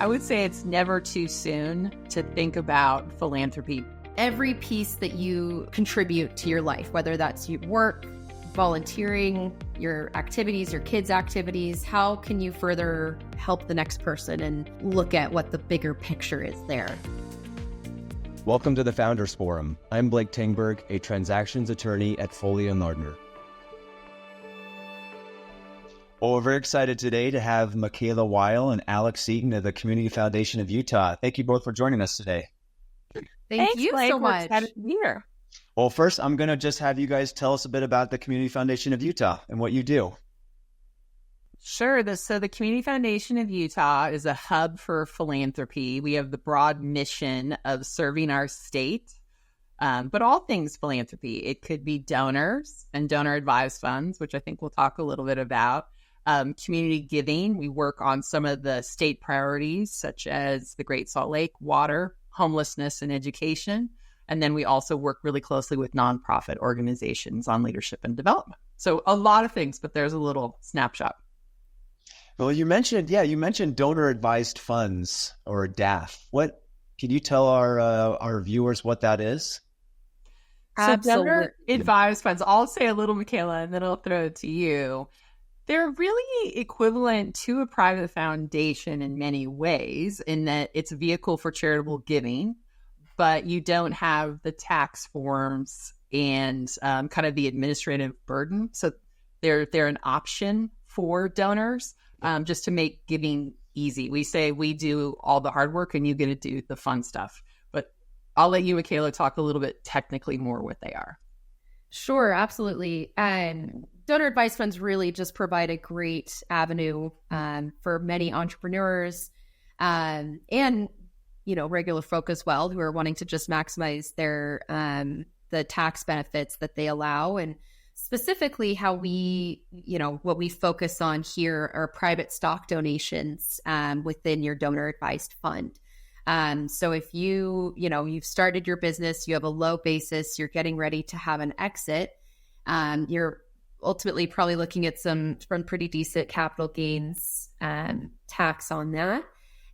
I would say it's never too soon to think about philanthropy. Every piece that you contribute to your life, whether that's your work, volunteering, your activities, your kids' activities, how can you further help the next person and look at what the bigger picture is there? Welcome to the Founders Forum. I'm Blake Tengberg, a transactions attorney at Foley and Lardner. Well, we're very excited today to have Micaela Weil and Alex Eaton of the Community Foundation of Utah. Thank you both for joining us today. Thanks, you Blake. so We're much. excited to be here. Well, first, I'm going to just have you guys tell us a bit about the Community Foundation of Utah and what you do. Sure. So the Community Foundation of Utah is a hub for philanthropy. We have the broad mission of serving our state, but all things philanthropy. It could be donors and donor advised funds, which I think we'll talk a little bit about. Community giving. We work on some of the state priorities, such as the Great Salt Lake, water, homelessness, and education. And then we also work really closely with nonprofit organizations on leadership and development. So a lot of things, but there's a little snapshot. Well, you mentioned donor advised funds, or DAF. What can you tell our viewers what that is? So donor advised funds, I'll say a little, Micaela, and then I'll throw it to you. They're really equivalent to a private foundation in many ways, in that it's a vehicle for charitable giving, but you don't have the tax forms and kind of the administrative burden. So they're an option for donors, just to make giving easy. We say we do all the hard work and you get to do the fun stuff. But I'll let you, Micaela, talk a little bit technically more what they are. Sure, absolutely. Donor advised funds really just provide a great avenue for many entrepreneurs and regular folk as well, who are wanting to just maximize their the tax benefits that they allow. And specifically how we, what we focus on here are private stock donations within your donor advised fund. So if you've started your business, you have a low basis, you're getting ready to have an exit, you're ultimately probably looking at some pretty decent capital gains tax on that,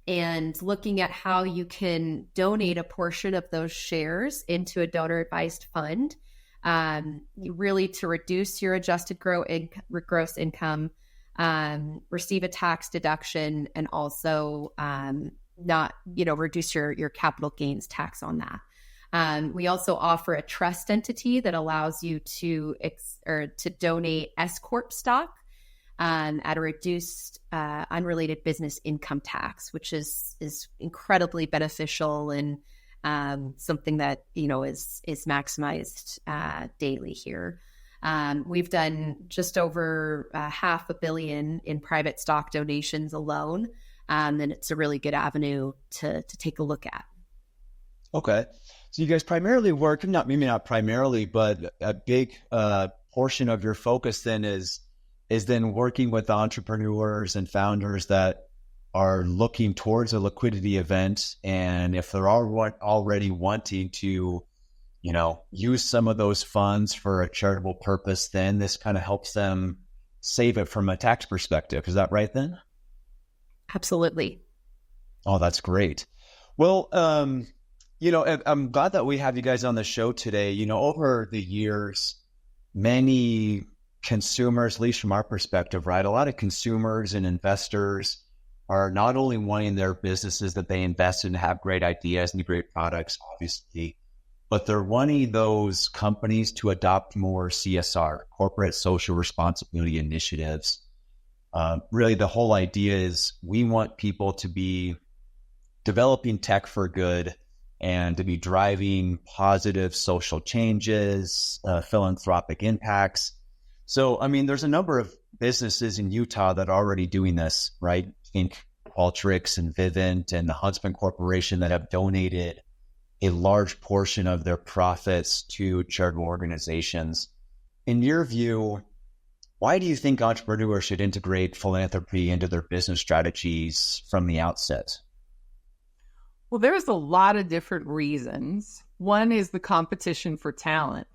and looking at how you can donate a portion of those shares into a donor advised fund, really to reduce your adjusted gross income, receive a tax deduction, and also not, reduce your capital gains tax on that. We also offer a trust entity that allows you to donate S Corp stock at a reduced unrelated business income tax, which is incredibly beneficial and something that is maximized daily here. We've done just over $500 million in private stock donations alone. And it's a really good avenue to take a look at. Okay. So you guys primarily work, maybe not primarily, but a big portion of your focus then is then working with entrepreneurs and founders that are looking towards a liquidity event. And if they're already wanting to, use some of those funds for a charitable purpose, then this kind of helps them save it from a tax perspective. Is that right then? Absolutely. Oh, that's great. Well, I'm glad that we have you guys on the show today. Over the years, many consumers, at least from our perspective, right? A lot of consumers and investors are not only wanting their businesses that they invest in to have great ideas and great products, obviously, but they're wanting those companies to adopt more CSR, corporate social responsibility initiatives. Really, the whole idea is we want people to be developing tech for good and to be driving positive social changes, philanthropic impacts. So, there's a number of businesses in Utah that are already doing this, right? Think Qualtrics and Vivint and the Huntsman Corporation that have donated a large portion of their profits to charitable organizations. In your view, why do you think entrepreneurs should integrate philanthropy into their business strategies from the outset? Well, there's a lot of different reasons. One is the competition for talent.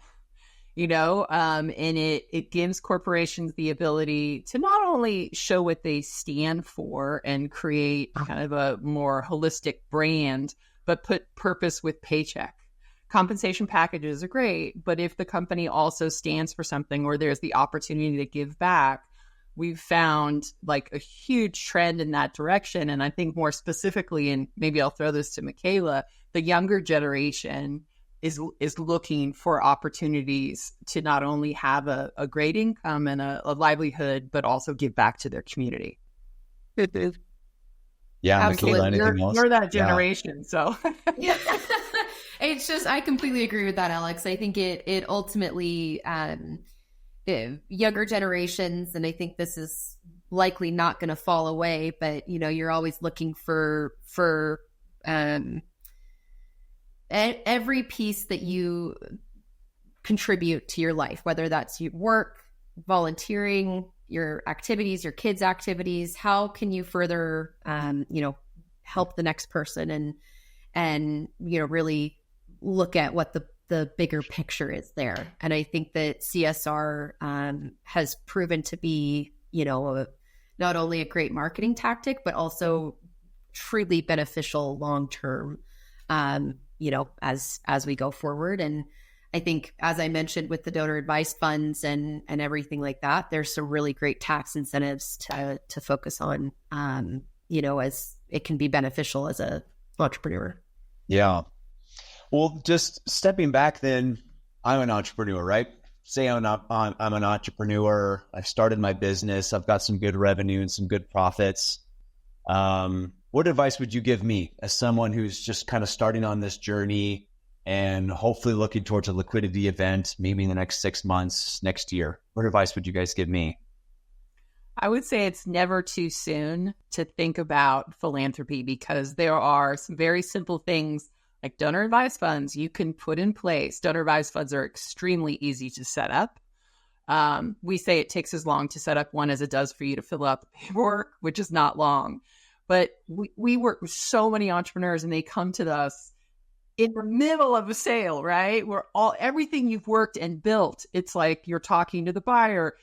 and it gives corporations the ability to not only show what they stand for and create kind of a more holistic brand, but put purpose with paycheck. Compensation packages are great, but if the company also stands for something or there's the opportunity to give back, we've found like a huge trend in that direction. And I think more specifically, and maybe I'll throw this to Micaela, the younger generation is looking for opportunities to not only have a great income and a livelihood, but also give back to their community. Yeah, Micaela, anything else? You're that generation, so. Yeah. It's just, I completely agree with that, Alex. I think it ultimately, younger generations, and I think this is likely not going to fall away, but you're always looking for every piece that you contribute to your life, whether that's your work, volunteering, your activities, your kids' activities. How can you further, help the next person and really look at what the bigger picture is there. And I think that CSR has proven to be, not only a great marketing tactic, but also truly beneficial long-term, as we go forward. And I think, as I mentioned, with the donor advised funds and everything like that, there's some really great tax incentives to focus on, as it can be beneficial as a entrepreneur. Yeah. Well, just stepping back then, I'm an entrepreneur, right? Say I'm an entrepreneur. I've started my business. I've got some good revenue and some good profits. What advice would you give me as someone who's just kind of starting on this journey and hopefully looking towards a liquidity event, maybe in the next 6 months, next year? What advice would you guys give me? I would say it's never too soon to think about philanthropy, because there are some very simple things like donor advised funds you can put in place. Donor advised funds are extremely easy to set up. We say it takes as long to set up one as it does for you to fill out the paperwork, which is not long. But we work with so many entrepreneurs, and they come to us in the middle of a sale, right? Where everything you've worked and built, it's like you're talking to the buyer.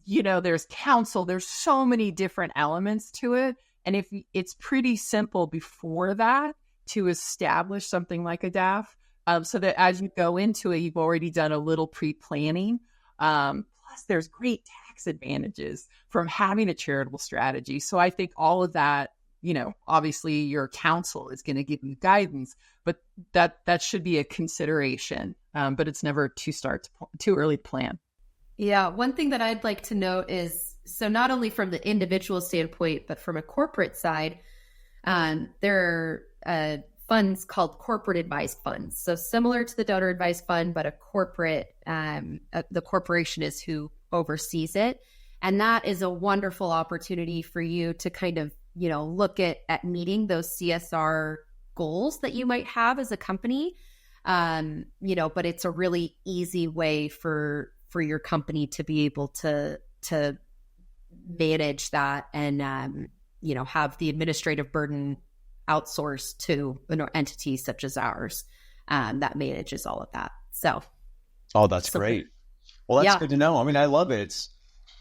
There's counsel. There's so many different elements to it. And if it's pretty simple before that to establish something like a DAF, so that as you go into it, you've already done a little pre-planning. Plus, there's great tax advantages from having a charitable strategy. So I think all of that, obviously your counsel is going to give you guidance, but that should be a consideration. But it's never too early to plan. Yeah. One thing that I'd like to note is, so not only from the individual standpoint, but from a corporate side, there are funds called corporate advised funds. So similar to the donor advised fund, but a corporate, the corporation is who oversees it. And that is a wonderful opportunity for you to kind of, look at meeting those CSR goals that you might have as a company. But it's a really easy way for your company to be able to manage that and, have the administrative burden outsourced to an entity such as ours that manages all of that. So. Oh, that's great. Well, that's good to know. I mean, I love it. It's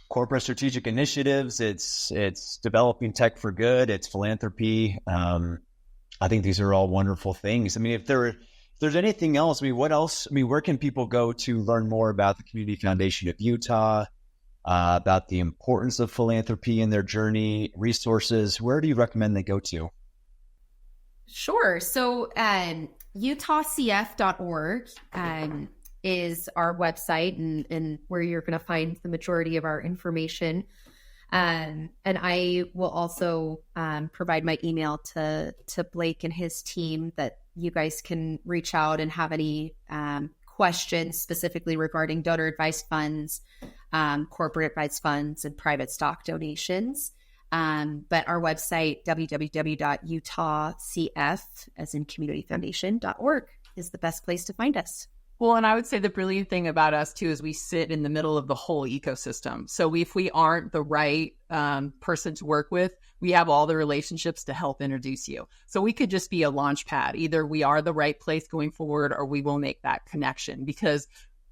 corporate strategic initiatives. It's developing tech for good. It's philanthropy. I think these are all wonderful things. I mean, if there's anything else, I mean, what else? I mean, where can people go to learn more about the Community Foundation of Utah, about the importance of philanthropy in their journey, resources? Where do you recommend they go to? Sure. So utahcf.org is our website and where you're going to find the majority of our information. And I will also provide my email to Blake and his team, that you guys can reach out and have any questions specifically regarding donor advised funds, corporate advised funds, and private stock donations. But our website, www.utahcf, as in communityfoundation.org, is the best place to find us. Well, and I would say the brilliant thing about us too is we sit in the middle of the whole ecosystem. So if we aren't the right person to work with, we have all the relationships to help introduce you. So we could just be a launch pad. Either we are the right place going forward, or we will make that connection, because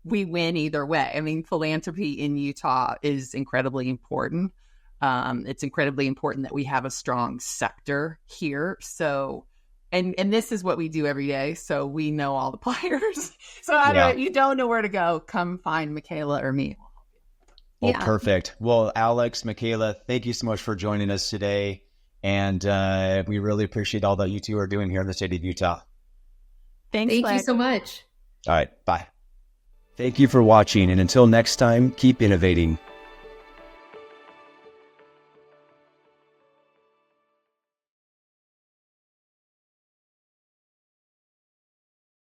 we win either way. I mean, philanthropy in Utah is incredibly important. It's incredibly important that we have a strong sector here. So, and this is what we do every day. So we know all the players. So you don't know where to go, come find Micaela or me. Well, perfect. Well, Alex, Micaela, thank you so much for joining us today. And we really appreciate all that you two are doing here in the state of Utah. Thank you so much. All right. Bye. Thank you for watching. And until next time, keep innovating.